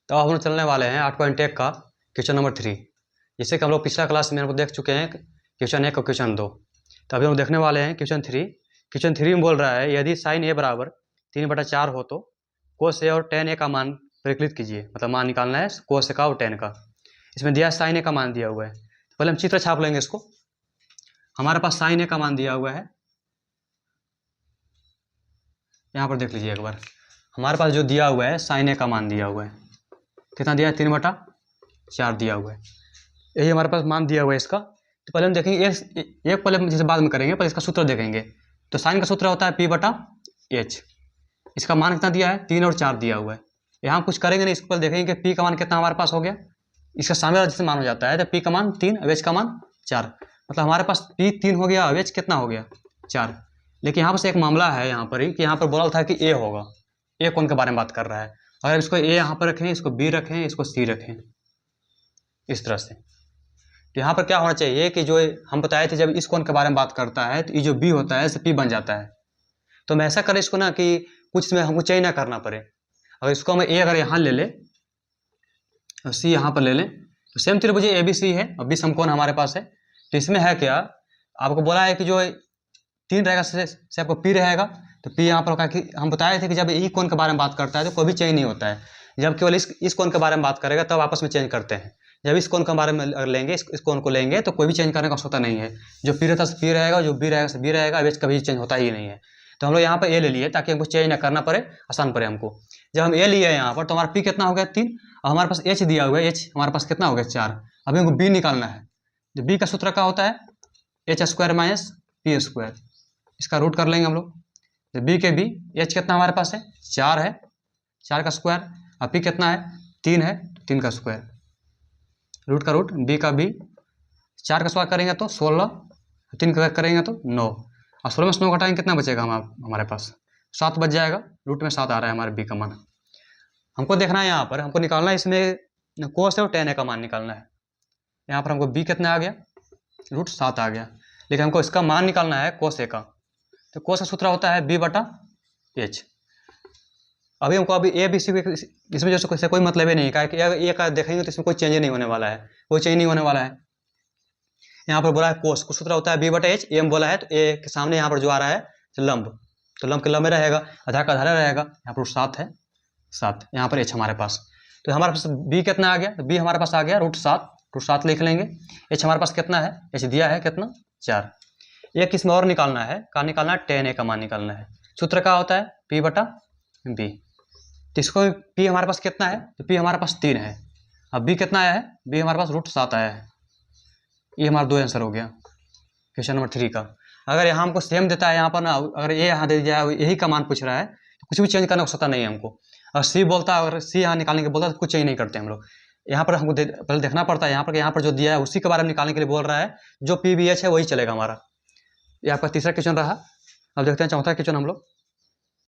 तो अब हम लोग चलने वाले हैं 8.1 का क्वेश्चन नंबर 3। जैसे कि हम लोग पिछला क्लास में हम लोग देख चुके हैं क्वेश्चन 1 और क्वेश्चन 2। तो अभी हम देखने वाले हैं क्वेश्चन 3। क्वेश्चन 3 में बोल रहा है यदि साइन ए बराबर 3/4 हो तो कोस ए और tan ए का मान परिकलित कीजिए। मतलब मान निकालना है कोस ए का और tan का। इसमें दिया साइन ए का मान दिया हुआ है। तो पहले हम चित्र छाप लेंगे इसको। हमारे पास साइन ए का मान दिया हुआ है, यहाँ पर देख लीजिए एक बार। हमारे पास जो दिया हुआ है साइन ए का मान दिया हुआ है, कितना दिया है 3/4 दिया हुआ है। यही हमारे पास मान दिया हुआ है इसका। तो पहले हम देखेंगे एक पहले जैसे बाद में करेंगे, पहले इसका सूत्र देखेंगे। तो साइन का सूत्र होता है P/H। इसका मान कितना दिया है 3 और 4 दिया हुआ है। यहाँ कुछ करेंगे नहीं, इसको पहले देखेंगे कि P का मान कितना हमारे पास हो गया। इसका सामने वाला जैसे मान हो जाता है तो P का मान 3 और H का मान 4। मतलब हमारे पास P 3 हो गया और H कितना हो गया 4। लेकिन यहाँ पर से एक मामला है यहाँ पर ही कि यहाँ पर बोला था कि A होगा। A कौन के बारे में बात कर रहा है। अगर इसको A यहाँ पर रखें, इसको B रखें, इसको C रखें इस तरह से, तो यहाँ पर क्या होना चाहिए कि जो हम बताए थे जब इस कोण के बारे में बात करता है तो ये जो B होता है इसे P बन जाता है। तो हम ऐसा करें इसको ना कि कुछ इसमें हमको चेंज ना करना पड़े। अगर इसको हम A अगर यहाँ ले लें और C यहाँ पर ले लें तो सेम त्रिभुज ABC है और B समकोण हमारे पास है। तो इसमें है क्या, आपको बोला है कि जो 3 रहेगा से आपको P रहेगा। तो P यहाँ पर होगा कि हम बताए थे कि जब ई कोण के बारे में बात करता है तो कोई भी चेंज नहीं होता है। जब केवल इस कोण के बारे में बात करेगा तब आपस में चेंज करते हैं। जब इस कोण के बारे में अगर लेंगे, इस कोण को लेंगे तो कोई भी चेंज करने का आवश्यकता नहीं है। जो P रहता है P रहेगा, जो B रहेगा B रहेगा, अब कभी चेंज होता ही नहीं है। तो हम लोग यहाँ पर A ले लिए ताकि हमको चेंज ना करना पड़े, आसान पड़े हमको। जब हम A लिए यहाँ पर तो हमारा P कितना हो गया 3 और हमारे पास H दिया हुआ है, H हमारे पास कितना हो गया 4। अभी हमको B निकालना है। जो B का सूत्र क्या होता है H² - P²। इसका रूट कर लेंगे हम लोग। तो B के B, H कितना हमारे पास है 4 है, 4 का स्क्वायर, और P कितना है 3 है, 3 का स्क्वायर। रूट का रूट B का B, 4 का स्क्वायर करेंगे तो 16, 3 का करेंगे तो 9, और 16 में से 9 घटाएंगे कितना बचेगा हमारे पास 7 बच जाएगा। रूट में 7 आ रहा है हमारे B का मान। हमको देखना है यहाँ पर, हमको निकालना है इसमें कोस और tan A का मान निकालना है। यहाँ पर हमको B कितना आ गया √7 आ गया, लेकिन हमको इसका मान निकालना है कोस A का। तो कोस का सूत्र होता है B/H। अभी हमको अभी A B C इसमें जो से कोई मतलब ही नहीं है कि अगर A का देखेंगे तो इसमें कोई चेंज नहीं होने वाला है, कोई चेंज नहीं होने वाला है। यहाँ पर बोला है कोस का सूत्र होता है B/H। A में बोला है तो A के सामने यहाँ पर जो आ रहा है लंब, तो लंब के लंब में रहेगा, आधार का आधार रहेगा। यहाँ पर 7 है 7, यहाँ पर H हमारे पास। तो हमारे पास B कितना आ गया, B हमारे पास आ गया √7 लिख लेंगे। H हमारे पास कितना है, H दिया है कितना 4। एक इसमें और निकालना है, का निकालना है tan A का मान निकालना है। सूत्र क्या होता है P/B। तो इसको P हमारे पास कितना है, तो P हमारे पास 3 है। अब B कितना आया है, B हमारे पास √7 आया है। ये हमारा 2 आंसर हो गया क्वेश्चन नंबर 3 का। अगर यहाँ हमको सेम देता है यहाँ पर ना, अगर A यहाँ दे दिया यही का मान पूछ रहा है तो कुछ भी चेंज करने की आवश्यकता नहीं है हमको। और C बोलता है, अगर C यहाँ निकालने के बोलता है तो कुछ चेंज नहीं करते हम लोग। यहाँ पर हमको पहले देखना पड़ता है यहाँ पर जो दिया है उसी के बारे में निकालने के लिए बोल रहा है। जो PBH है वही चलेगा हमारा। ये आपका तीसरा क्वेश्चन रहा। अब देखते हैं चौथा क्वेश्चन हम लोग।